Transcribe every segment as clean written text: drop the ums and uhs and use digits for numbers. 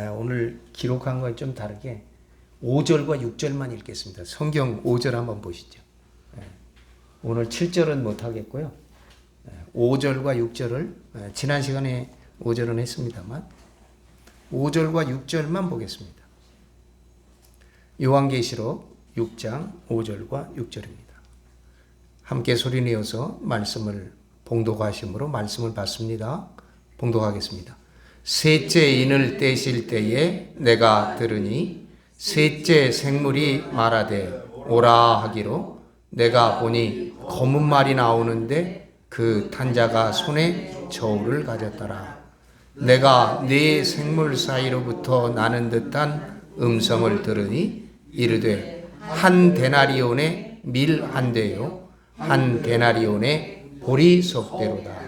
오늘 기록한 건 좀 다르게 5절과 6절만 읽겠습니다. 성경 5절 한번 보시죠. 오늘 7절은 못하겠고요. 5절과 6절을 지난 시간에 5절은 했습니다만 5절과 6절만 보겠습니다. 요한계시록 6장 5절과 6절입니다. 함께 소리내어서 말씀을 봉독하심으로 말씀을 받습니다. 봉독하겠습니다. 셋째 인을 떼실 때에 내가 들으니 셋째 생물이 말하되 오라 하기로 내가 보니 검은 말이 나오는데 그 탄 자가 손에 저울을 가졌더라. 내가 네 생물 사이로부터 나는 듯한 음성을 들으니 이르되 한 데나리온의 밀 한 대요 한 데나리온의 보리 속대로다.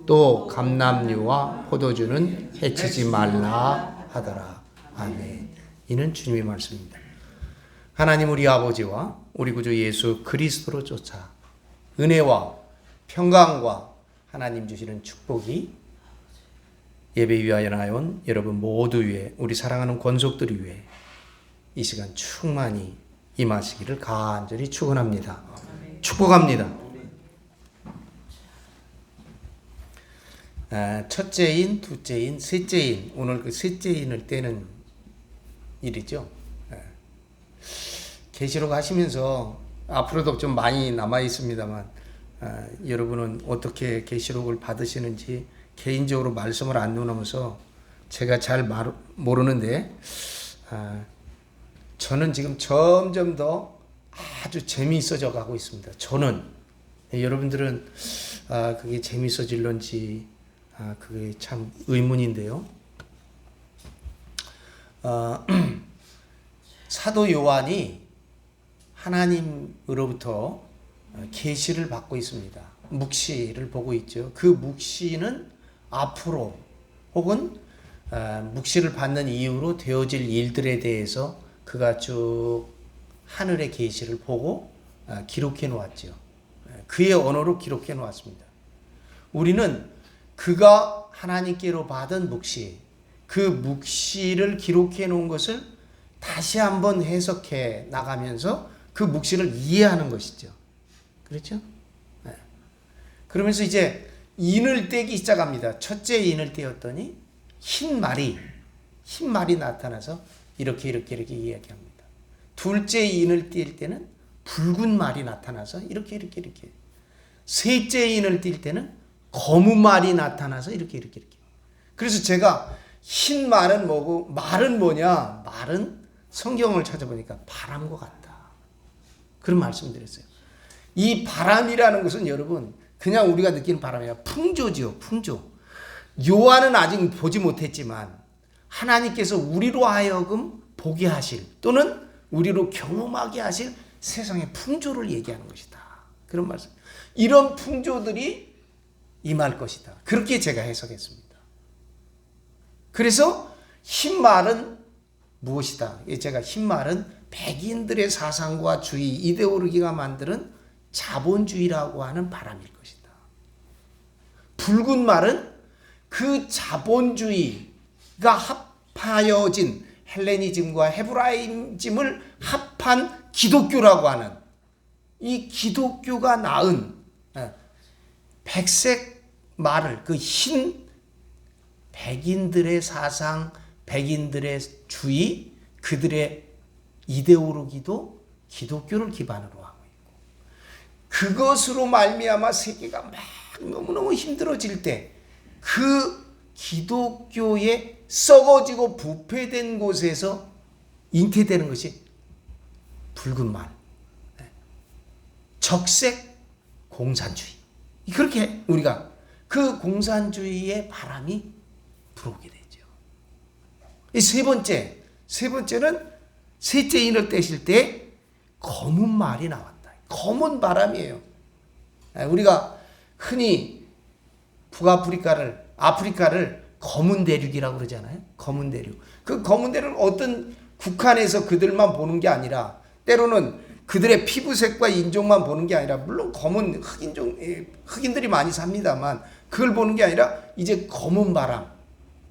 또 감람류와 포도주는 해치지 말라 하더라. 아멘. 이는 주님의 말씀입니다. 하나님 우리 아버지와 우리 구주 예수 그리스도로 쫓아 은혜와 평강과 하나님 주시는 축복이 예배 위하여 나온 여러분 모두 위에 우리 사랑하는 권속들 위에 이 시간 충만히 임하시기를 간절히 축원합니다. 축복합니다. 첫째인, 둘째인, 셋째인, 오늘 그 셋째인을 떼는 일이죠. 계시록 하시면서 앞으로도 좀 많이 남아 있습니다만 여러분은 어떻게 계시록을 받으시는지 개인적으로 말씀을 안 나누면서 제가 잘 모르는데 저는 지금 점점 더 아주 재미있어져 가고 있습니다. 저는 여러분들은 그게 재미있어질런지 그게 참 의문인데요. 사도 요한이 하나님으로부터 계시를 받고 있습니다. 묵시를 보고 있죠. 그 묵시는 앞으로 혹은 묵시를 받는 이후로 되어질 일들에 대해서 그가 쭉 하늘의 계시를 보고 기록해 놓았죠. 그의 언어로 기록해 놓았습니다. 우리는 그가 하나님께로 받은 묵시, 그 묵시를 기록해 놓은 것을 다시 한번 해석해 나가면서 그 묵시를 이해하는 것이죠. 그렇죠? 네. 그러면서 이제 인을 떼기 시작합니다. 첫째 인을 떼었더니 흰 말이 나타나서 이렇게 이야기합니다. 둘째 인을 뗄 때는 붉은 말이 나타나서 이렇게. 셋째 인을 뗄 때는 검은 말이 나타나서 이렇게. 그래서 제가 흰 말은 뭐고 말은 뭐냐? 말은 성경을 찾아보니까 바람과 같다. 그런 말씀드렸어요. 이 바람이라는 것은 여러분 그냥 우리가 느끼는 바람이 아니라 풍조지요. 풍조. 요한은 아직 보지 못했지만 하나님께서 우리로 하여금 보게 하실 또는 우리로 경험하게 하실 세상의 풍조를 얘기하는 것이다. 그런 말씀. 이런 풍조들이 임할 것이다. 그렇게 제가 해석했습니다. 그래서 흰 말은 무엇이다? 제가 흰 말은 백인들의 사상과 주의, 이데올로기가 만드는 자본주의라고 하는 바람일 것이다. 붉은 말은 그 자본주의가 합하여진 헬레니즘과 헤브라이즘을 합한 기독교라고 하는 이 기독교가 낳은 백색 말을 그 흰 백인들의 사상, 백인들의 주의, 그들의 이데올로기도 기독교를 기반으로 하고 있고 그것으로 말미암아 세계가 막 너무너무 힘들어질 때 그 기독교에 썩어지고 부패된 곳에서 잉태되는 것이 붉은 말, 적색 공산주의. 그렇게 우리가 그 공산주의의 바람이 불어오게 되죠. 세 번째는 셋째 인을 떼실 때 검은 말이 나왔다. 검은 바람이에요. 우리가 흔히 아프리카를 검은 대륙이라고 그러잖아요. 검은 대륙. 그 검은 대륙을 어떤 국한에서 그들만 보는 게 아니라 때로는 그들의 피부색과 인종만 보는 게 아니라 물론 검은 흑인들이 많이 삽니다만 그걸 보는 게 아니라 이제 검은 바람.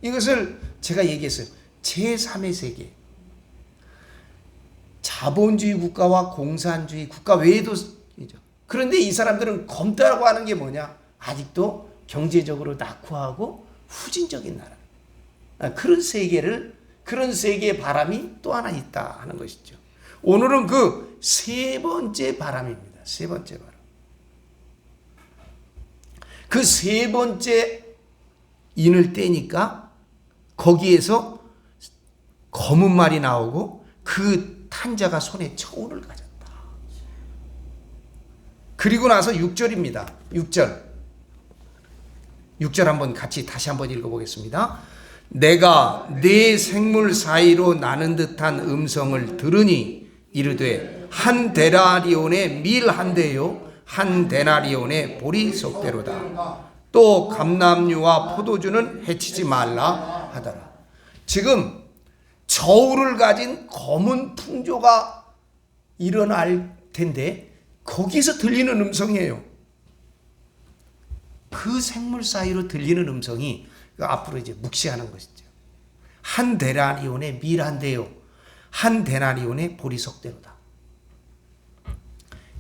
이것을 제가 얘기했어요. 제3의 세계. 자본주의 국가와 공산주의 국가 외에도 있죠. 그런데 이 사람들은 검다라고 하는 게 뭐냐? 아직도 경제적으로 낙후하고 후진적인 나라. 그런 세계의 바람이 또 하나 있다 하는 것이죠. 오늘은 그 세 번째 바람입니다. 세 번째 바람. 그 세 번째 인을 떼니까 거기에서 검은 말이 나오고 그 탄자가 손에 처울을 가졌다. 그리고 나서 6절입니다. 6절 한번 같이 다시 한번 읽어보겠습니다. 내가 네 생물 사이로 나는 듯한 음성을 들으니 이르되 한 데나리온의 밀 한 대요 한 데나리온의 보리 속대로다. 또 감람류와 포도주는 해치지 말라 하더라. 지금 저울을 가진 검은 풍조가 일어날 텐데 거기서 들리는 음성이에요. 그 생물 사이로 들리는 음성이 앞으로 이제 묵시하는 것이죠. 한 데나리온의 밀 한 대요 한 데나리온의 보리 속대로다.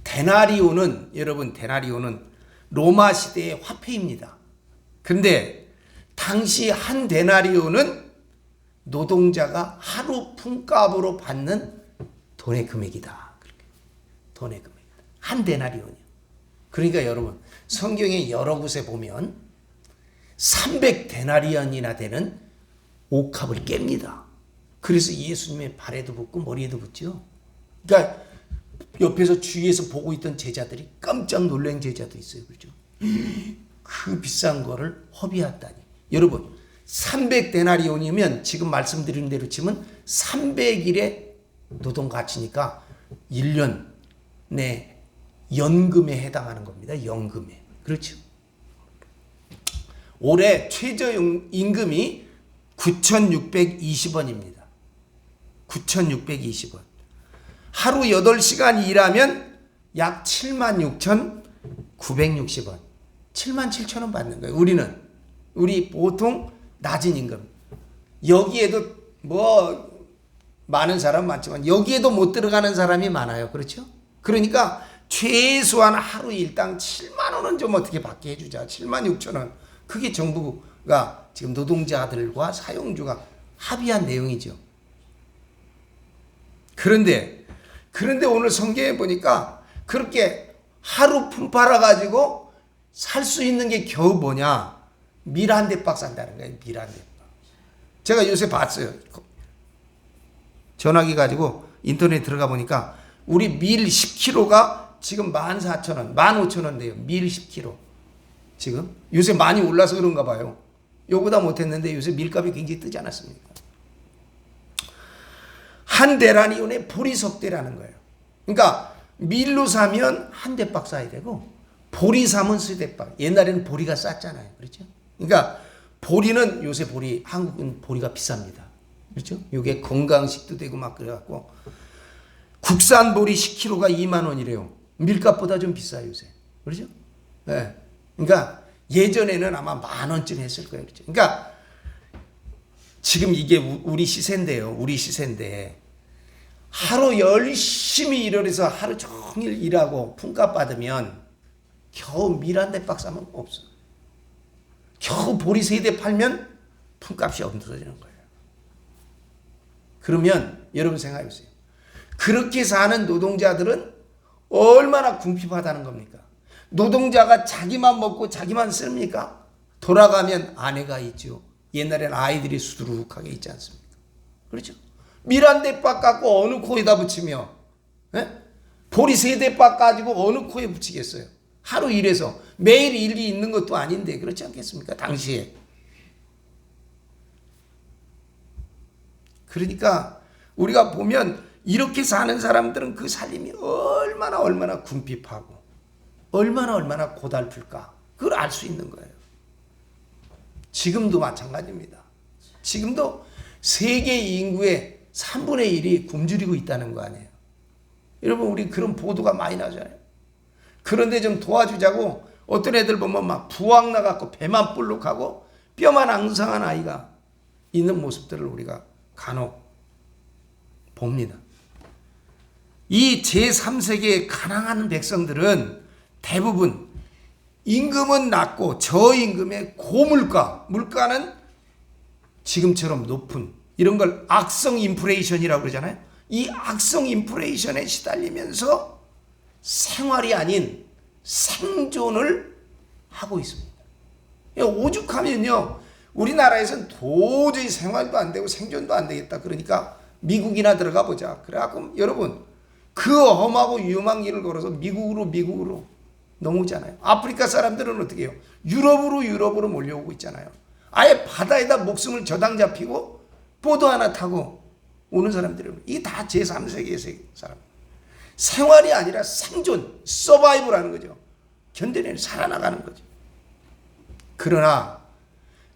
데나리온은 여러분 데나리온은 로마 시대의 화폐입니다. 그런데 당시 한 데나리온은 노동자가 하루 품값으로 받는 돈의 금액이다. 돈의 금액이다. 한 데나리온이요. 그러니까 여러분 성경의 여러 곳에 보면 300데나리온이나 되는 옥합을 깹니다. 그래서 예수님의 발에도 붙고 머리에도 붙죠. 그러니까 옆에서 주위에서 보고 있던 제자들이 깜짝 놀란 제자도 있어요. 그렇죠? 그 비싼 거를 허비했다니. 여러분 300데나리온이면 지금 말씀드린 대로 치면 300일의 노동 가치니까 1년 내 연금에 해당하는 겁니다. 연금에. 그렇죠? 올해 최저임금이 9,620원입니다. 9,620원. 하루 8시간 일하면 약 76,960원. 77,000원 받는 거예요. 우리 보통 낮은 임금. 여기에도 뭐 많은 사람 많지만 여기에도 못 들어가는 사람이 많아요. 그렇죠? 그러니까 최소한 하루 일당 7만 원은 좀 어떻게 받게 해주자. 76,000원. 그게 정부가 지금 노동자들과 사용주가 합의한 내용이죠. 그런데 오늘 성경에 보니까 그렇게 하루 품팔아 가지고 살 수 있는 게 겨우 뭐냐? 밀 한 대박 산다는 거예요. 밀 한 대박. 제가 요새 봤어요. 전화기 가지고 인터넷 들어가 보니까 우리 밀 10kg가 지금 14,000원, 15,000원 돼요. 밀 10kg. 지금 요새 많이 올라서 그런가 봐요. 요보다 못했는데 요새 밀값이 굉장히 뜨지 않았습니까? 한 데나리온의 보리석대라는 거예요. 그러니까 밀로 사면 한 대박 사야 되고 보리 사면 세 대박. 옛날에는 보리가 쌌잖아요. 그렇죠? 그러니까 보리는 요새 한국은 보리가 비쌉니다. 그렇죠? 이게 건강식도 되고 막 그래갖고 국산 보리 10kg가 2만 원이래요. 밀값보다 좀 비싸요 요새. 그렇죠? 네. 그러니까 예전에는 아마 10,000원쯤 했을 거예요. 그렇죠? 그러니까 지금 이게 우리 시세인데요. 우리 시세인데 하루 열심히 일을 해서 하루 종일 일하고 품값 받으면 겨우 밀 한 대박 사면 없어. 겨우 보리 3대 팔면 품값이 없어지는 거예요. 그러면 여러분 생각해 보세요. 그렇게 사는 노동자들은 얼마나 궁핍하다는 겁니까? 노동자가 자기만 먹고 자기만 씁니까? 돌아가면 아내가 있죠. 옛날엔 아이들이 수두룩하게 있지 않습니까? 그렇죠? 밀 한 대박 갖고 어느 코에다 붙이며 보리 3대박 가지고 어느 코에 붙이겠어요? 하루 일해서 매일 일이 있는 것도 아닌데 그렇지 않겠습니까? 당시에. 그러니까 우리가 보면 이렇게 사는 사람들은 그 살림이 얼마나 궁핍하고 얼마나 고달플까 그걸 알 수 있는 거예요. 지금도 마찬가지입니다. 지금도 세계 인구의 3분의 1이 굶주리고 있다는 거 아니에요. 여러분 우리 그런 보도가 많이 나잖아요. 그런데 좀 도와주자고 어떤 애들 보면 막 부항 나갖고 배만 볼록하고 뼈만 앙상한 아이가 있는 모습들을 우리가 간혹 봅니다. 이 제3세계의 가난한 백성들은 대부분 임금은 낮고 저임금의 고물가, 물가는 지금처럼 높은 이런 걸 악성 인플레이션이라고 그러잖아요. 이 악성 인플레이션에 시달리면서 생활이 아닌 생존을 하고 있습니다. 오죽하면요, 우리나라에서는 도저히 생활도 안 되고 생존도 안 되겠다. 그러니까 미국이나 들어가 보자. 그래갖고 여러분, 그 험하고 위험한 길을 걸어서 미국으로 넘어오잖아요. 아프리카 사람들은 어떻게 해요? 유럽으로 몰려오고 있잖아요. 아예 바다에다 목숨을 저당 잡히고 보트 하나 타고 오는 사람들은 이게 다 제3세계의 사람. 생활이 아니라 생존, 서바이벌하는 거죠. 견뎌내는, 살아나가는 거죠. 그러나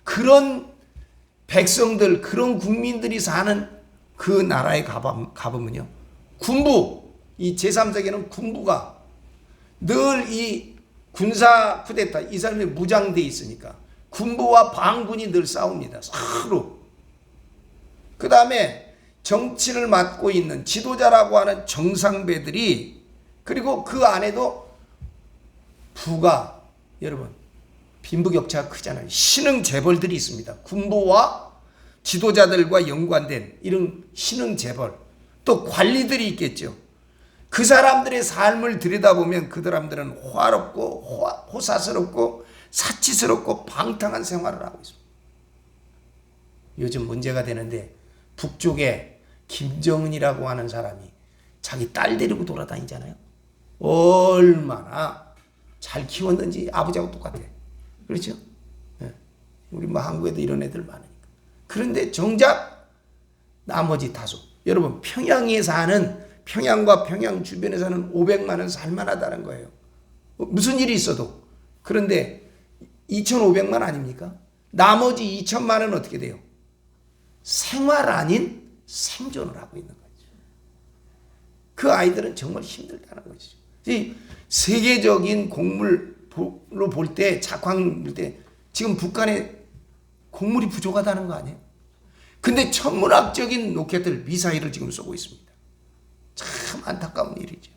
그런 백성들, 그런 국민들이 사는 그 나라에 가보면요, 군부, 이 제3세계는 군부가 늘 이 군사 쿠데타, 이 사람이 무장돼 있으니까 군부와 반군이 늘 싸웁니다. 서로. 그 다음에 정치를 맡고 있는 지도자라고 하는 정상배들이, 그리고 그 안에도 부가, 여러분 빈부격차가 크잖아요. 신흥 재벌들이 있습니다. 군부와 지도자들과 연관된 이런 신흥 재벌, 또 관리들이 있겠죠. 그 사람들의 삶을 들여다보면 그 사람들은 호화롭고 호사스럽고 사치스럽고 방탕한 생활을 하고 있습니다. 요즘 문제가 되는데 북쪽에 김정은이라고 하는 사람이 자기 딸 데리고 돌아다니잖아요. 얼마나 잘 키웠는지 아버지하고 똑같아. 그렇죠? 우리 뭐 한국에도 이런 애들 많으니까. 그런데 정작 나머지 다수, 여러분 평양에 사는, 평양과 평양 주변에 사는 500만은 살만하다는 거예요. 무슨 일이 있어도. 그런데 2,500만 아닙니까? 나머지 2,000만은 어떻게 돼요? 생활 아닌 생존을 하고 있는 거죠. 그 아이들은 정말 힘들다는 것이죠. 이 세계적인 곡물로 볼 때, 작황 볼 때 지금 북한에 곡물이 부족하다는 거 아니에요? 근데 천문학적인 로켓들, 미사일을 지금 쏘고 있습니다. 참 안타까운 일이죠.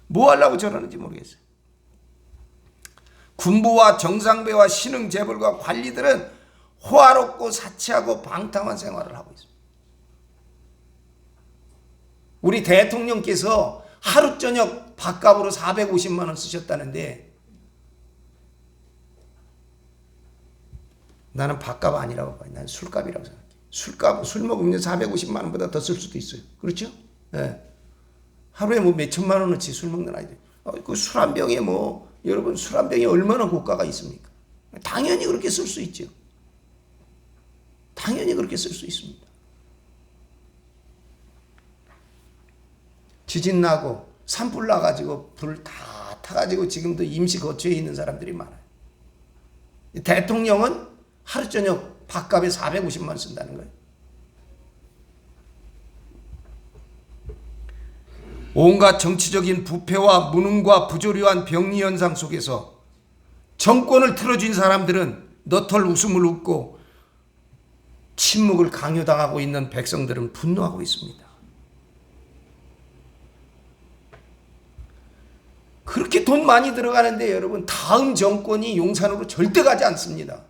뭐 하려고 저러는지 모르겠어요. 군부와 정상배와 신흥 재벌과 관리들은 호화롭고 사치하고 방탕한 생활을 하고 있습니다. 우리 대통령께서 하루 저녁 밥값으로 450만 원 쓰셨다는데, 나는 밥값 아니라고 봐요. 나는 술값이라고 생각해요. 술 먹으면 450만 원보다 더 쓸 수도 있어요. 그렇죠? 네. 하루에 뭐 몇천만 원어치 술 먹는 아이들. 그 술 한 병에 뭐, 여러분 술 한 병에 얼마나 고가가 있습니까? 당연히 그렇게 쓸 수 있죠. 당연히 그렇게 쓸 수 있습니다. 지진 나고 산불 나가지고 불 다 타가지고 지금도 임시 거처에 있는 사람들이 많아요. 대통령은 하루 저녁 밥값에 450만 원 쓴다는 거예요. 온갖 정치적인 부패와 무능과 부조리한 병리 현상 속에서 정권을 틀어준 사람들은 너털 웃음을 웃고 침묵을 강요당하고 있는 백성들은 분노하고 있습니다. 그렇게 돈 많이 들어가는데 여러분, 다음 정권이 용산으로 절대 가지 않습니다.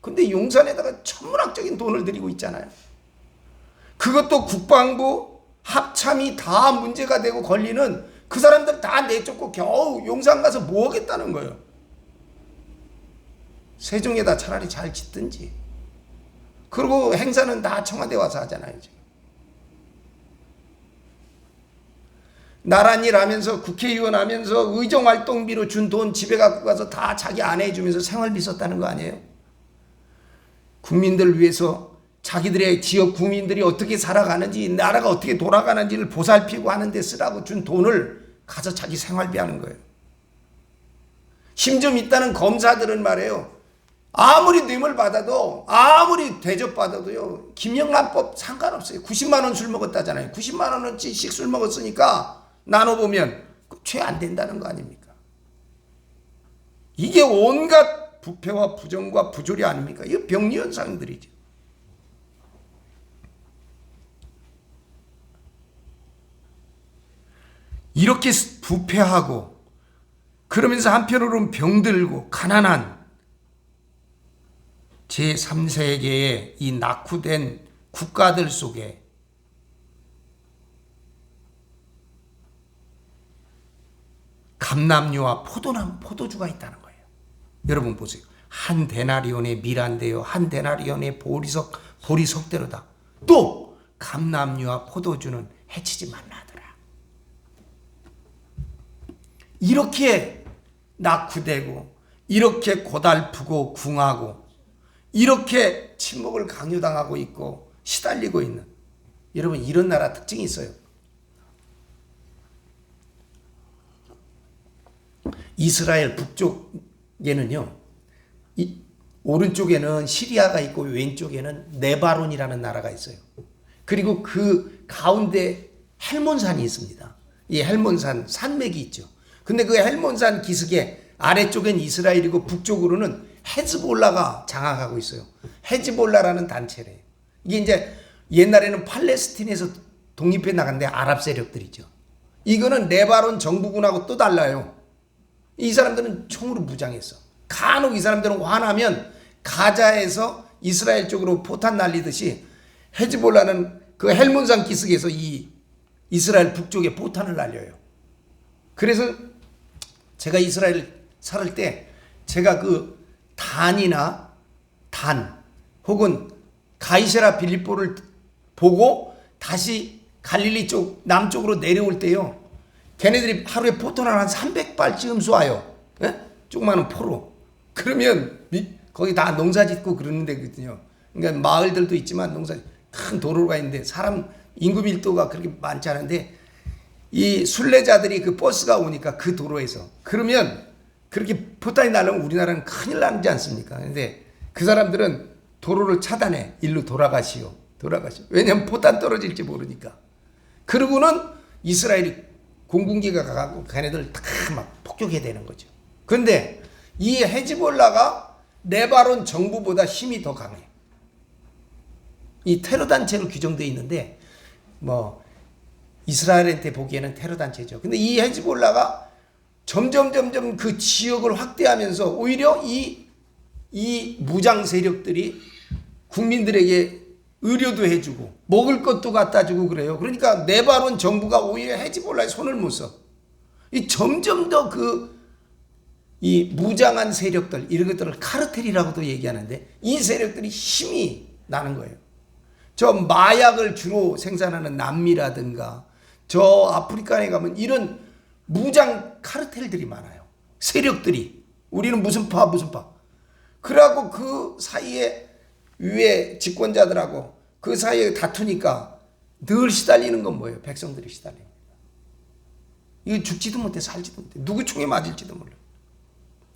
근데 용산에다가 천문학적인 돈을 들이고 있잖아요. 그것도 국방부 합참이 다 문제가 되고 걸리는 그 사람들 다 내쫓고 겨우 용산 가서 뭐 하겠다는 거예요. 세종에다 차라리 잘 짓든지. 그리고 행사는 다 청와대 와서 하잖아요. 지금. 나란 일 하면서 국회의원 하면서 의정활동비로 준 돈 집에 갖고 가서 다 자기 아내 해주면서 생활비 썼다는 거 아니에요? 국민들 위해서 자기들의 지역 국민들이 어떻게 살아가는지, 나라가 어떻게 돌아가는지를 보살피고 하는 데 쓰라고 준 돈을 가서 자기 생활비 하는 거예요. 힘 좀 있다는 검사들은 말이에요. 아무리 뇌물 받아도, 아무리 대접받아도요, 김영란법 상관없어요. 90만 원 술 먹었다잖아요. 90만 원어치씩 술 먹었으니까 나눠보면 죄 안 된다는 거 아닙니까? 이게 온갖 부패와 부정과 부조리 아닙니까? 이거 병리 현상들이죠. 이렇게 부패하고 그러면서 한편으로는 병들고 가난한 제3세계의 이 낙후된 국가들 속에 감람류와 포도주가 있다는 거예요. 여러분 보세요. 한 데나리온의 밀한데요, 한 데나리온의 보리석대로다. 또 감람류와 포도주는 해치지 말라 하더라. 이렇게 낙후되고 이렇게 고달프고 궁하고 이렇게 침묵을 강요당하고 있고 시달리고 있는, 여러분 이런 나라 특징이 있어요. 이스라엘 북쪽에는요, 오른쪽에는 시리아가 있고 왼쪽에는 네바론이라는 나라가 있어요. 그리고 그 가운데 헬몬산이 있습니다. 이 헬몬산 산맥이 있죠. 근데 그 헬몬산 기슭에 아래쪽엔 이스라엘이고 북쪽으로는 헤즈볼라가 장악하고 있어요. 헤즈볼라라는 단체래요. 이게 이제 옛날에는 팔레스틴에서 독립해 나간데 아랍 세력들이죠. 이거는 레바논 정부군하고 또 달라요. 이 사람들은 총으로 무장했어. 간혹 이 사람들은 화나면 가자에서 이스라엘 쪽으로 포탄 날리듯이 헤즈볼라는 그 헬몬산 기슭에서 이 이스라엘 북쪽에 포탄을 날려요. 그래서 제가 이스라엘 살을 때 제가 그 단 혹은 가이세라 빌립보를 보고 다시 갈릴리 쪽 남쪽으로 내려올 때요, 걔네들이 하루에 포탄을 한 300발쯤 쏴요. 예? 조그마한 포로. 그러면 거기 다 농사 짓고 그러는 데거든요. 그러니까 마을들도 있지만 큰 도로가 있는데 사람 인구 밀도가 그렇게 많지 않은데 이 순례자들이 그 버스가 오니까 그 도로에서 그러면 그렇게 포탄이 날라오면 우리나라는 큰일 나지 않습니까? 근데 그 사람들은 도로를 차단해. 일로 돌아가시오. 왜냐면 포탄 떨어질지 모르니까. 그러고는 이스라엘이 공군기가 가고 걔네들 다 막 폭격해야 되는 거죠. 근데 이 헤즈볼라가 레바논 정부보다 힘이 더 강해. 이 테러 단체로 규정되어 있는데 뭐 이스라엘한테 보기에는 테러 단체죠. 근데 이 헤즈볼라가 점점 그 지역을 확대하면서 오히려 이 무장 세력들이 국민들에게 의료도 해주고 먹을 것도 갖다 주고 그래요. 그러니까 레바논 정부가 오히려 헤즈볼라에 손을 못 써. 이 점점 더 이 무장한 세력들, 이런 것들을 카르텔이라고도 얘기하는데 이 세력들이 힘이 나는 거예요. 저 마약을 주로 생산하는 남미라든가 저 아프리카에 가면 이런 무장 카르텔들이 많아요. 세력들이. 우리는 무슨 파. 그래갖고 그 사이에 위에 집권자들하고 그 사이에 다투니까 늘 시달리는 건 뭐예요? 백성들이 시달립니다. 이거 죽지도 못해 살지도 못해. 누구 총에 맞을지도 몰라요.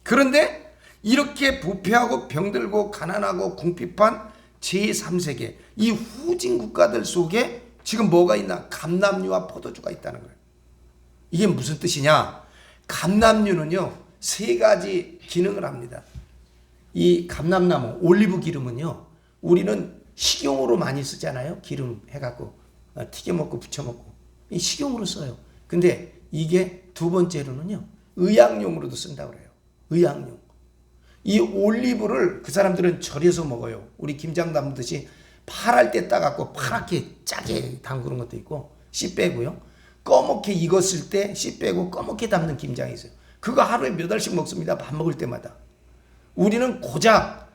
그런데 이렇게 부패하고 병들고 가난하고 궁핍한 제3세계 이 후진 국가들 속에 지금 뭐가 있나? 감람류와 포도주가 있다는 거예요. 이게 무슨 뜻이냐? 감람류는요 3가지 기능을 합니다. 이 감람나무 올리브 기름은요 우리는 식용으로 많이 쓰잖아요. 기름 해갖고 튀겨 먹고 부쳐 먹고 이 식용으로 써요. 근데 이게 두 번째로는요 의약용으로도 쓴다고 그래요. 의약용. 이 올리브를 그 사람들은 절여서 먹어요. 우리 김장 담듯이 파랄 때 따갖고 파랗게 짜게 담그는 것도 있고 씨 빼고요. 꺼멓게 익었을 때 씨 빼고 꺼멓게 담는 김장이 있어요. 그거 하루에 몇 알씩 먹습니다. 밥 먹을 때마다. 우리는 고작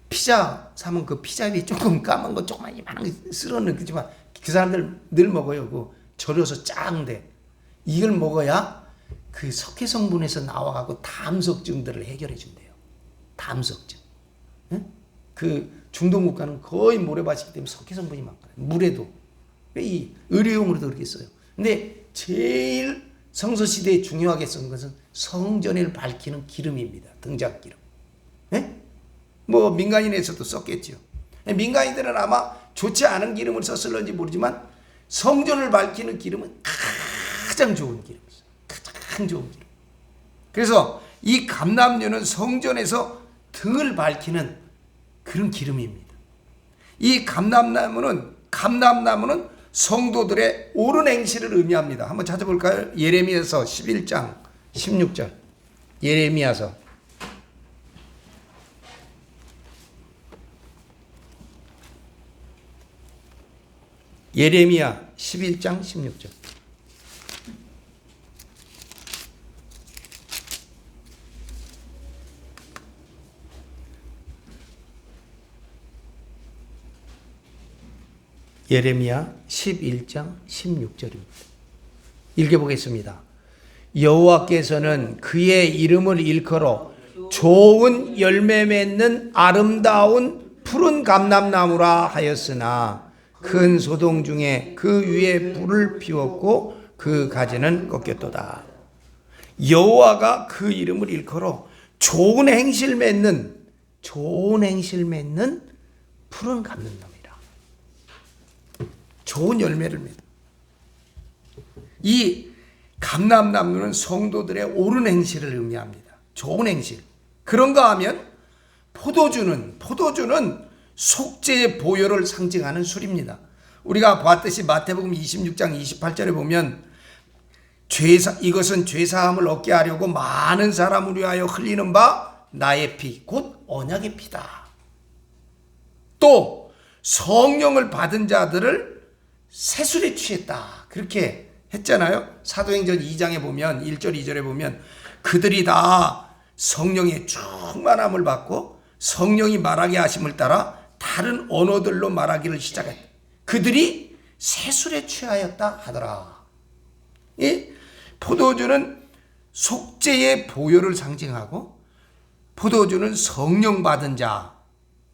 피자 사면 그 피자 위에 조금 까만 거 조그만 이만한 거 쓸어 넣지만 그 사람들 늘 먹어요. 그 절여서 짠데 이걸 먹어야 그 석회 성분에서 나와가고 담석증들을 해결해 준대요. 담석증. 응? 그 중동 국가는 거의 모래밭이기 때문에 석회 성분이 많거든요. 물에도. 이 의료용으로도 그렇게 써요. 근데 제일 성서시대에 중요하게 쓴 것은 성전을 밝히는 기름입니다. 등잔기름. 네? 뭐 민간인에서도 썼겠죠. 민간인들은 아마 좋지 않은 기름을 썼을런지 모르지만 성전을 밝히는 기름은 가장 좋은 기름이에요. 가장 좋은 기름. 그래서 이 감람류는 성전에서 등을 밝히는 그런 기름입니다. 이 감람나무는 성도들의 옳은 행실을 의미합니다. 한번 찾아볼까요? 예레미야서 11장 16절. 예레미야 11장 16절. 예레미야 11장 16절입니다. 읽어보겠습니다. 여호와께서는 그의 이름을 일컬어 좋은 열매 맺는 아름다운 푸른 감람나무라 하였으나 큰 소동 중에 그 위에 불을 피웠고 그 가지는 꺾였도다. 여호와가 그 이름을 일컬어 좋은 행실 맺는 푸른 감람나무이라. 좋은 열매를 맺는. 이 감람나무는 성도들의 옳은 행실을 의미합니다. 좋은 행실. 그런가 하면 포도주는 속죄의 보혈을 상징하는 술입니다. 우리가 봤듯이 마태복음 26장 28절에 보면 이것은 죄사함을 얻게 하려고 많은 사람을 위하여 흘리는 바 나의 피, 곧 언약의 피다. 또 성령을 받은 자들을 세술에 취했다. 그렇게 했잖아요. 사도행전 2장에 보면 1절 2절에 보면 그들이 다 성령의 충만함을 받고 성령이 말하게 하심을 따라 다른 언어들로 말하기를 시작했다. 그들이 세술에 취하였다 하더라. 이 포도주는 속죄의 보혈을 상징하고 포도주는 성령 받은 자,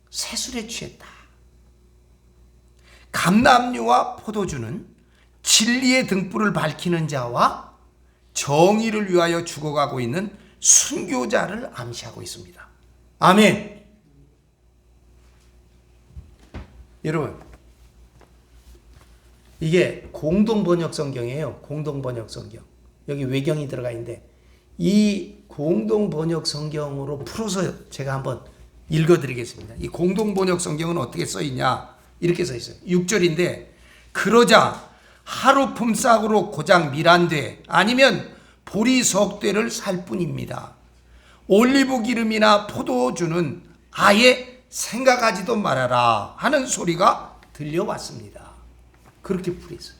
세술에 취했다. 감람류와 포도주는 진리의 등불을 밝히는 자와 정의를 위하여 죽어가고 있는 순교자를 암시하고 있습니다. 아멘. 여러분, 이게 공동번역 성경이에요. 공동번역 성경. 여기 외경이 들어가 있는데 이 공동번역 성경으로 풀어서 제가 한번 읽어드리겠습니다. 이 공동번역 성경은 어떻게 써있냐? 이렇게 써있어요. 6절인데 그러자 하루 품삯으로 고작 밀한되 아니면 보리석대를 살 뿐입니다. 올리브 기름이나 포도주는 아예 생각하지도 말아라 하는 소리가 들려왔습니다. 그렇게 풀이했어요.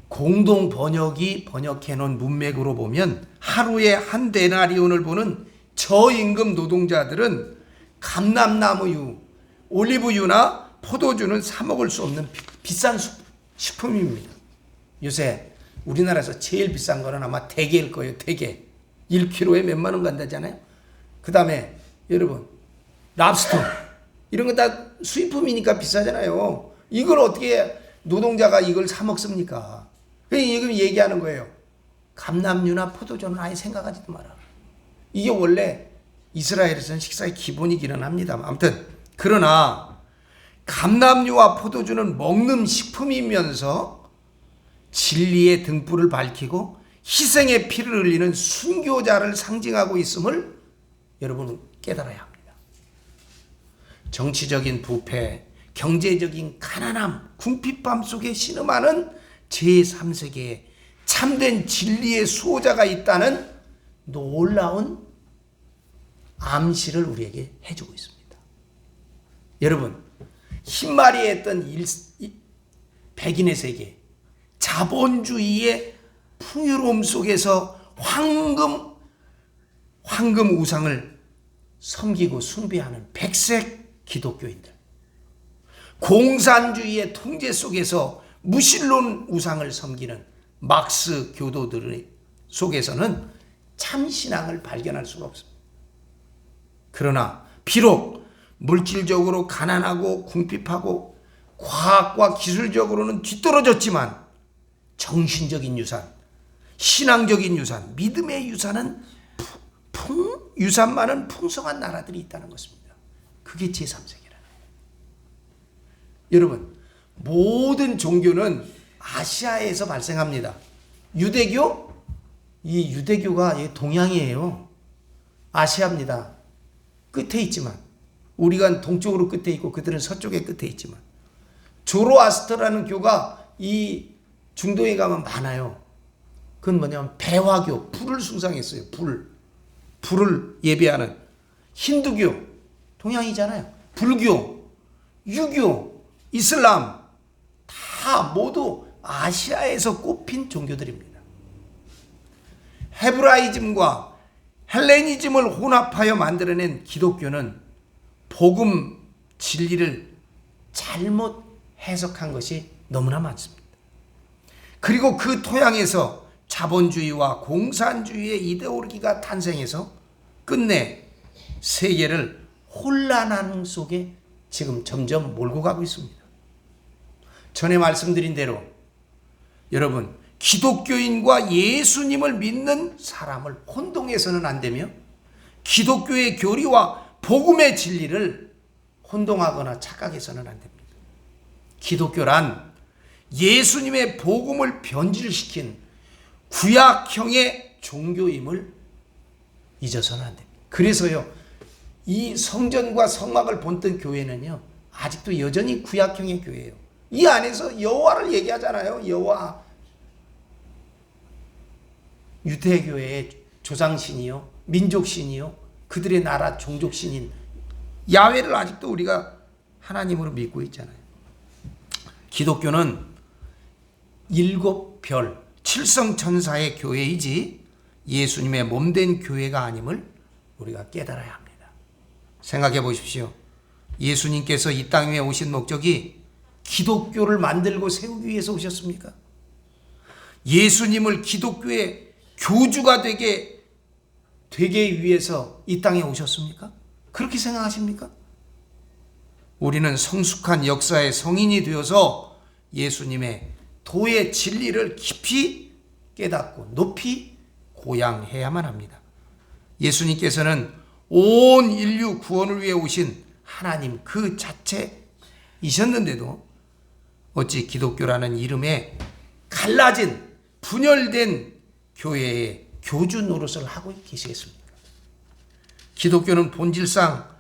공동 번역이 번역해놓은 문맥으로 보면 하루에 한 데나리온을 보는 저임금 노동자들은 감람나무유, 올리브유나 포도주는 사 먹을 수 없는 비싼 식품입니다. 요새 우리나라에서 제일 비싼 거는 아마 대게일 거예요. 대게 1kg에 몇만 원 간다잖아요. 그 다음에 여러분 랍스터 이런 거 다 수입품이니까 비싸잖아요. 이걸 어떻게 노동자가 이걸 사 먹습니까? 지금 얘기하는 거예요. 감람류나 포도주는 아예 생각하지도 마라. 이게 원래 이스라엘에서는 식사의 기본이기는 합니다. 아무튼 그러나 감람류와 포도주는 먹는 식품이면서 진리의 등불을 밝히고 희생의 피를 흘리는 순교자를 상징하고 있음을 여러분 깨달아야 합니다. 정치적인 부패, 경제적인 가난함, 궁핍함 속에 신음하는 제3세계에 참된 진리의 수호자가 있다는 놀라운 암시를 우리에게 해주고 있습니다. 여러분, 흰말이 했던 백인의 세계, 자본주의의 풍요로움 속에서 황금 우상을 섬기고 숭배하는 백색 기독교인들, 공산주의의 통제 속에서 무신론 우상을 섬기는 막스 교도들 속에서는 참신앙을 발견할 수가 없습니다. 그러나 비록 물질적으로 가난하고 궁핍하고 과학과 기술적으로는 뒤떨어졌지만 정신적인 유산, 신앙적인 유산, 믿음의 유산은 유산만은 풍성한 나라들이 있다는 것입니다. 그게 제3세계라는 거예요. 여러분, 모든 종교는 아시아에서 발생합니다. 유대교? 이 유대교가 동양이에요. 아시아입니다. 끝에 있지만 우리가 동쪽으로 끝에 있고 그들은 서쪽에 끝에 있지만 조로아스터라는 교가 이 중동에 가면 많아요. 그건 뭐냐면 배화교, 불을 숭상했어요. 불을 예배하는 힌두교, 동양이잖아요. 불교, 유교, 이슬람 다 모두 아시아에서 꼽힌 종교들입니다. 헤브라이즘과 헬레니즘을 혼합하여 만들어낸 기독교는 복음 진리를 잘못 해석한 것이 너무나 많습니다. 그리고 그 토양에서 자본주의와 공산주의의 이데올로기가 탄생해서 끝내 세계를 혼란함 속에 지금 점점 몰고 가고 있습니다. 전에 말씀드린 대로 여러분, 기독교인과 예수님을 믿는 사람을 혼동해서는 안 되며 기독교의 교리와 복음의 진리를 혼동하거나 착각해서는 안 됩니다. 기독교란 예수님의 복음을 변질시킨 구약형의 종교임을 잊어서는 안 됩니다. 그래서요, 이 성전과 성막을 본뜬 교회는요, 아직도 여전히 구약형의 교회예요. 이 안에서 여호와를 얘기하잖아요. 여호와, 유대교회의 조상신이요, 민족신이요, 그들의 나라 종족신인 야훼를 아직도 우리가 하나님으로 믿고 있잖아요. 기독교는 7별 7성천사의 교회이지 예수님의 몸된 교회가 아님을 우리가 깨달아야 합니다. 생각해 보십시오. 예수님께서 이 땅 위에 오신 목적이 기독교를 만들고 세우기 위해서 오셨습니까? 예수님을 기독교의 교주가 되게 위해서 이 땅에 오셨습니까? 그렇게 생각하십니까? 우리는 성숙한 역사의 성인이 되어서 예수님의 도의 진리를 깊이 깨닫고 높이 고양해야만 합니다. 예수님께서는 온 인류 구원을 위해 오신 하나님 그 자체이셨는데도 어찌 기독교라는 이름에 갈라진 분열된 교회의 교주 노릇을 하고 계시겠습니까? 기독교는 본질상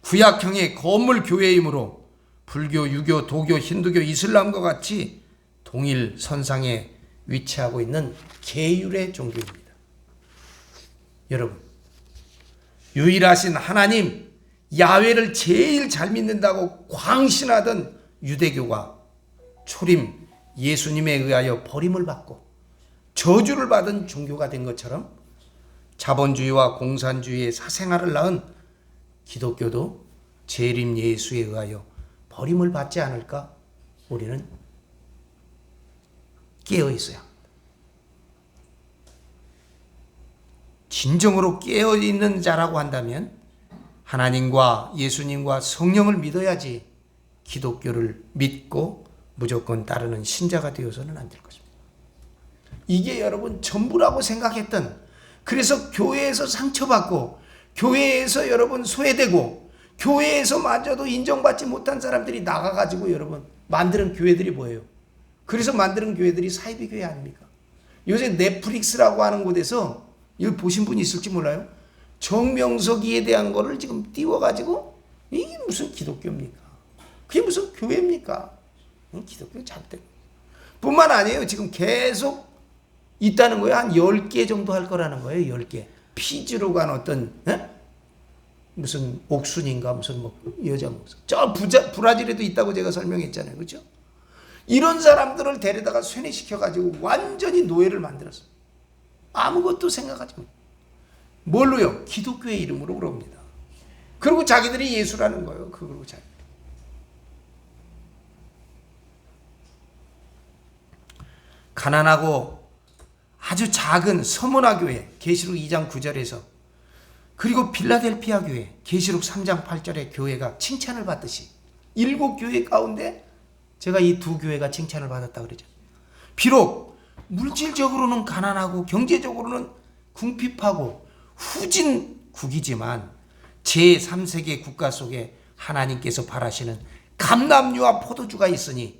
구약형의 거물 교회이므로 불교, 유교, 도교, 힌두교, 이슬람과 같이 동일 선상에 위치하고 있는 계율의 종교입니다. 여러분, 유일하신 하나님 야훼를 제일 잘 믿는다고 광신하던 유대교가 초림 예수님에 의하여 버림을 받고 저주를 받은 종교가 된 것처럼 자본주의와 공산주의의 사생활을 낳은 기독교도 재림 예수에 의하여 버림을 받지 않을까 우리는 깨어 있어야 합니다. 진정으로 깨어 있는 자라고 한다면 하나님과 예수님과 성령을 믿어야지 기독교를 믿고 무조건 따르는 신자가 되어서는 안 될 것입니다. 이게 여러분 전부라고 생각했던, 그래서 교회에서 상처받고 교회에서 여러분 소외되고 교회에서마저도 인정받지 못한 사람들이 나가가지고 여러분 만드는 교회들이 뭐예요? 그래서 만드는 교회들이 사이비 교회 아닙니까? 요새 넷플릭스라고 하는 곳에서 이거 보신 분이 있을지 몰라요. 정명석이에 대한 거를 지금 띄워가지고 이게 무슨 기독교입니까? 그게 무슨 교회입니까? 기독교 잘못된 뿐만 아니에요. 지금 계속 있다는 거예요. 한 10개 정도 할 거라는 거예요. 10개. 피지로 간 어떤 무슨 옥순인가 무슨 뭐 여자 목사. 저 브라질에도 있다고 제가 설명했잖아요. 그렇죠? 이런 사람들을 데려다가 쇠뇌시켜가지고 완전히 노예를 만들었어요. 아무것도 생각하지 못. 뭘로요? 기독교의 이름으로 그럽니다. 그리고 자기들이 예수라는 거예요. 그리고 자기. 가난하고 아주 작은 서문화 교회 계시록 2장 9절에서 그리고 빌라델피아 교회 계시록 3장 8절의 교회가 칭찬을 받듯이 7교회 가운데 제가 이 2교회가 칭찬을 받았다 그러죠. 비록 물질적으로는 가난하고 경제적으로는 궁핍하고 후진국이지만 제3세계 국가 속에 하나님께서 바라시는 감람류와 포도주가 있으니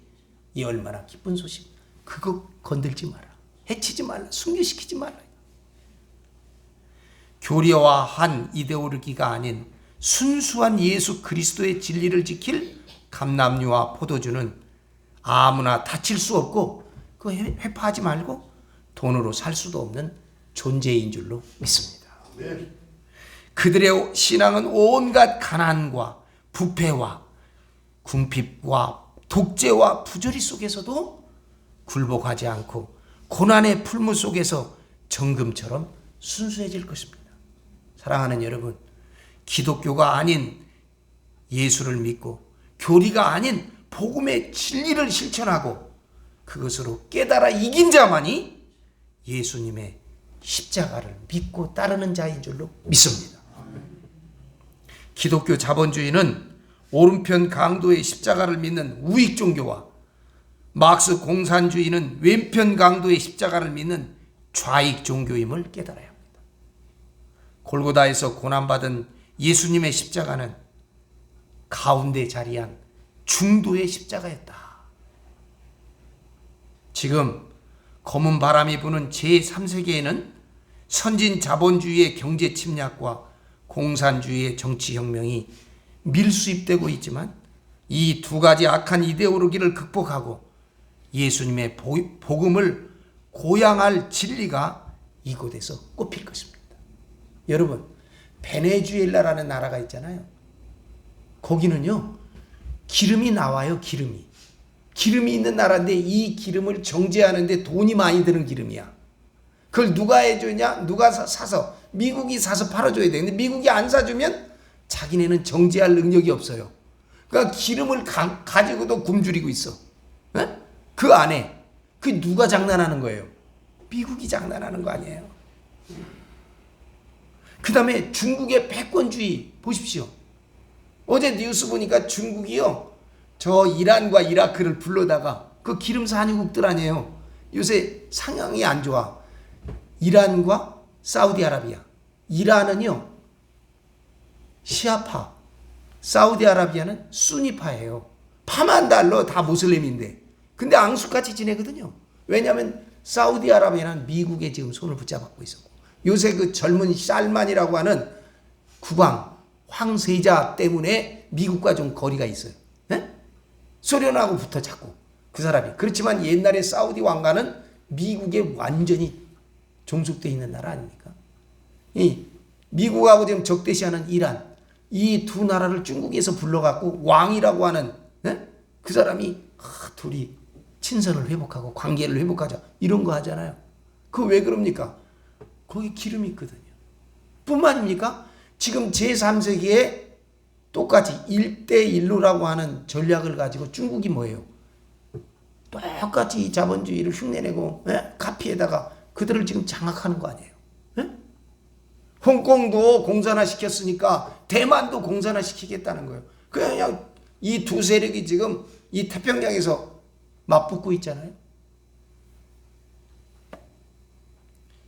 이 얼마나 기쁜 소식. 그거 건들지 마라. 해치지 말라. 순교시키지 말라. 교리화한 이데올로기가 아닌 순수한 예수 그리스도의 진리를 지킬 감람류와 포도주는 아무나 다칠 수 없고 그 회파하지 말고 돈으로 살 수도 없는 존재인 줄로 믿습니다. 그들의 신앙은 온갖 가난과 부패와 궁핍과 독재와 부조리 속에서도 굴복하지 않고 고난의 풀무 속에서 정금처럼 순수해질 것입니다. 사랑하는 여러분, 기독교가 아닌 예수를 믿고 교리가 아닌 복음의 진리를 실천하고 그것으로 깨달아 이긴 자만이 예수님의 십자가를 믿고 따르는 자인 줄로 믿습니다. 기독교 자본주의는 오른편 강도의 십자가를 믿는 우익 종교와 막스 공산주의는 왼편 강도의 십자가를 믿는 좌익 종교임을 깨달아야 합니다. 골고다에서 고난받은 예수님의 십자가는 가운데 자리한 중도의 십자가였다. 지금 검은 바람이 부는 제3세계에는 선진 자본주의의 경제 침략과 공산주의의 정치 혁명이 밀수입되고 있지만 이 두 가지 악한 이데올로기를 극복하고 예수님의 복음을 고양할 진리가 이곳에서 꼽힐 것입니다. 여러분, 베네수엘라라는 나라가 있잖아요. 거기는요, 기름이 나와요. 기름이 있는 나라인데 이 기름을 정제하는데 돈이 많이 드는 기름이야. 그걸 누가 해주냐? 누가 사서, 미국이 사서 팔아줘야 돼. 근데 미국이 안 사주면 자기네는 정제할 능력이 없어요. 그러니까 기름을 가지고도 굶주리고 있어. 에? 그 안에. 그 누가 장난하는 거예요? 미국이 장난하는 거 아니에요. 그 다음에 중국의 패권주의 보십시오. 어제 뉴스 보니까 중국이요, 저 이란과 이라크를 불러다가 그 기름 산유국들 아니에요. 요새 상황이 안 좋아. 이란과 사우디아라비아. 이란은요 시아파, 사우디아라비아는 수니파예요. 파만 달러 다 모슬림인데 근데 앙숙같이 지내거든요. 왜냐하면 사우디아라비아는 미국에 지금 손을 붙잡고 있었고, 요새 그 젊은 살만이라고 하는 국왕 황세자 때문에 미국과 좀 거리가 있어요. 네? 소련하고 붙어 자꾸 그 사람이. 그렇지만 옛날에 사우디 왕가는 미국에 완전히 종속되어 있는 나라 아닙니까? 이 미국하고 지금 적대시하는 이란, 이 두 나라를 중국에서 불러갖고 왕이라고 하는 그 사람이 둘이 친선을 회복하고 관계를 회복하자 이런 거 하잖아요. 그거 왜 그럽니까? 거기 기름이 있거든요. 뿐만입니까? 지금 제3세기에 똑같이 1대1로라고 하는 전략을 가지고 중국이 뭐예요? 똑같이 이 자본주의를 흉내내고 카피에다가 그들을 지금 장악하는 거 아니에요? 홍콩도 공산화 시켰으니까 대만도 공산화 시키겠다는 거예요. 그냥 이 두 세력이 지금 이 태평양에서 맞붙고 있잖아요.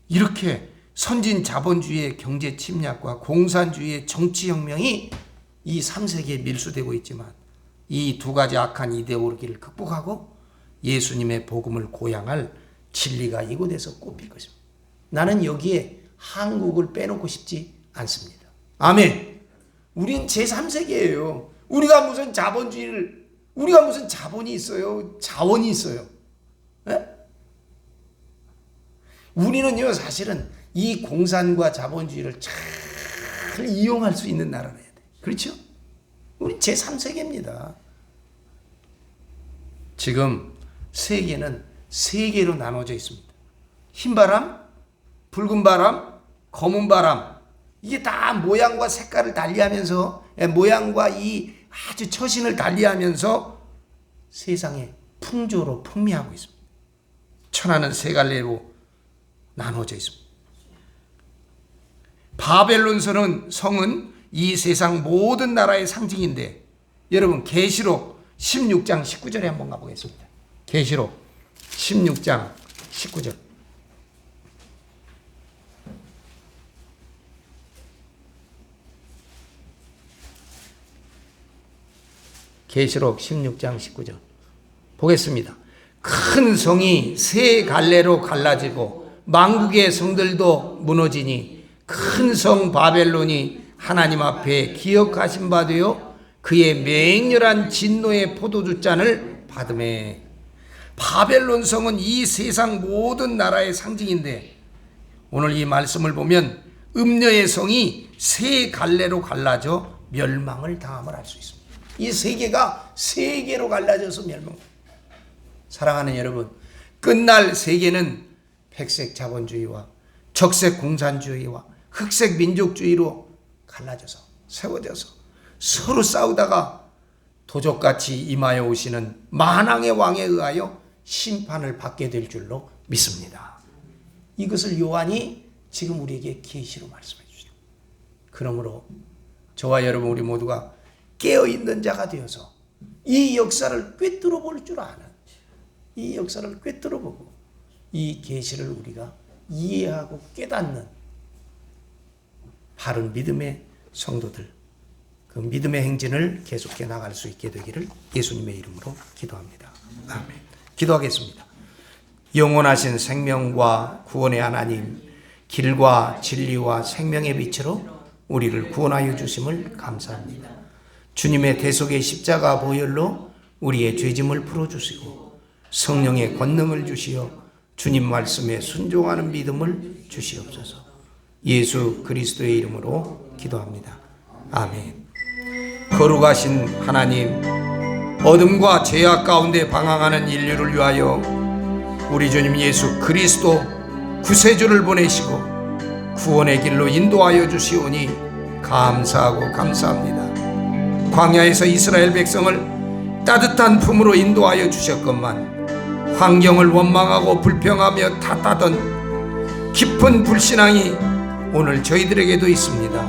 이렇게 선진 자본주의의 경제 침략과 공산주의의 정치 혁명이 이 3세기에 밀수되고 있지만 이 두 가지 악한 이데올로기를 극복하고 예수님의 복음을 고양할 진리가 이곳에서 꼽힐 것입니다. 나는 여기에 한국을 빼놓고 싶지 않습니다. 아멘. 우린 제3세계예요. 우리가 무슨 자본이 있어요? 자원이 있어요. 에? 우리는요, 사실은 이 공산과 자본주의를 잘 이용할 수 있는 나라라 해야 돼. 그렇죠? 우리 제3세계입니다. 지금 세계는 세 개로 나눠져 있습니다. 흰 바람, 붉은 바람, 검은 바람. 이게 다 모양과 색깔을 달리하면서, 모양과 이 아주 처신을 달리하면서 세상에 풍조로 풍미하고 있습니다. 천하는 세 갈래로 나눠져 있습니다. 바벨론 성은 이 세상 모든 나라의 상징인데, 여러분 계시록 16장 19절에 한번 가보겠습니다. 계시록 16장 19절. 계시록 16장 19절 보겠습니다. 큰 성이 세 갈래로 갈라지고 만국의 성들도 무너지니 큰 성 바벨론이 하나님 앞에 기억하신 바 되어 그의 맹렬한 진노의 포도주 잔을 받음에. 바벨론 성은 이 세상 모든 나라의 상징인데 오늘 이 말씀을 보면 음녀의 성이 세 갈래로 갈라져 멸망을 당함을 알 수 있습니다. 이 세계가 세 개로 갈라져서 멸망. 사랑하는 여러분, 끝날 세계는 백색 자본주의와 적색 공산주의와 흑색 민족주의로 갈라져서 세워져서 서로 싸우다가 도적같이 임하여 오시는 만왕의 왕에 의하여 심판을 받게 될 줄로 믿습니다. 이것을 요한이 지금 우리에게 계시로 말씀해 주시죠. 그러므로 저와 여러분 우리 모두가 깨어있는 자가 되어서 이 역사를 꿰뚫어 볼 줄 아는, 이 역사를 꿰뚫어 보고 이 계시를 우리가 이해하고 깨닫는 바른 믿음의 성도들, 그 믿음의 행진을 계속해 나갈 수 있게 되기를 예수님의 이름으로 기도합니다. 아멘. 기도하겠습니다. 영원하신 생명과 구원의 하나님, 길과 진리와 생명의 빛으로 우리를 구원하여 주심을 감사합니다. 주님의 대속의 십자가 보혈로 우리의 죄짐을 풀어주시고 성령의 권능을 주시어 주님 말씀에 순종하는 믿음을 주시옵소서. 예수 그리스도의 이름으로 기도합니다. 아멘. 거룩하신 하나님, 어둠과 죄악 가운데 방황하는 인류를 위하여 우리 주님 예수 그리스도 구세주를 보내시고 구원의 길로 인도하여 주시오니 감사하고 감사합니다. 광야에서 이스라엘 백성을 따뜻한 품으로 인도하여 주셨건만 환경을 원망하고 불평하며 탓하던 깊은 불신앙이 오늘 저희들에게도 있습니다.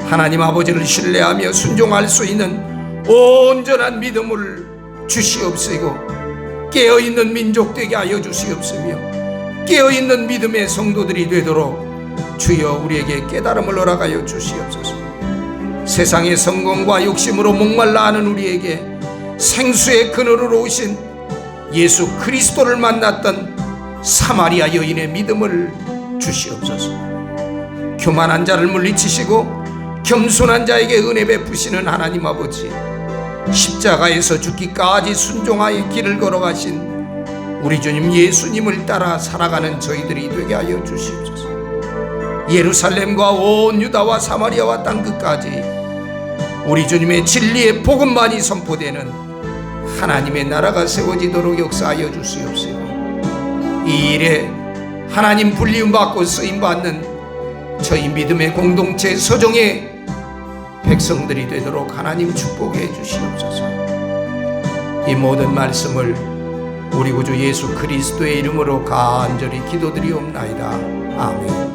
하나님 아버지를 신뢰하며 순종할 수 있는 온전한 믿음을 주시옵시고 깨어있는 민족 되게 하여 주시옵시며 깨어있는 믿음의 성도들이 되도록 주여 우리에게 깨달음을 허락하여 주시옵소서. 세상의 성공과 욕심으로 목말라 하는 우리에게 생수의 그늘으로 오신 예수 그리스도를 만났던 사마리아 여인의 믿음을 주시옵소서. 교만한 자를 물리치시고 겸손한 자에게 은혜 베푸시는 하나님 아버지, 십자가에서 죽기까지 순종하여 길을 걸어가신 우리 주님 예수님을 따라 살아가는 저희들이 되게 하여 주시옵소서. 예루살렘과 온 유다와 사마리아와 땅끝까지 우리 주님의 진리의 복음만이 선포되는 하나님의 나라가 세워지도록 역사하여 주시옵시고 이 일에 하나님 불리움받고 쓰임받는 저희 믿음의 공동체 서정의 백성들이 되도록 하나님 축복해 주시옵소서. 이 모든 말씀을 우리 구주 예수 그리스도의 이름으로 간절히 기도드리옵나이다. 아멘.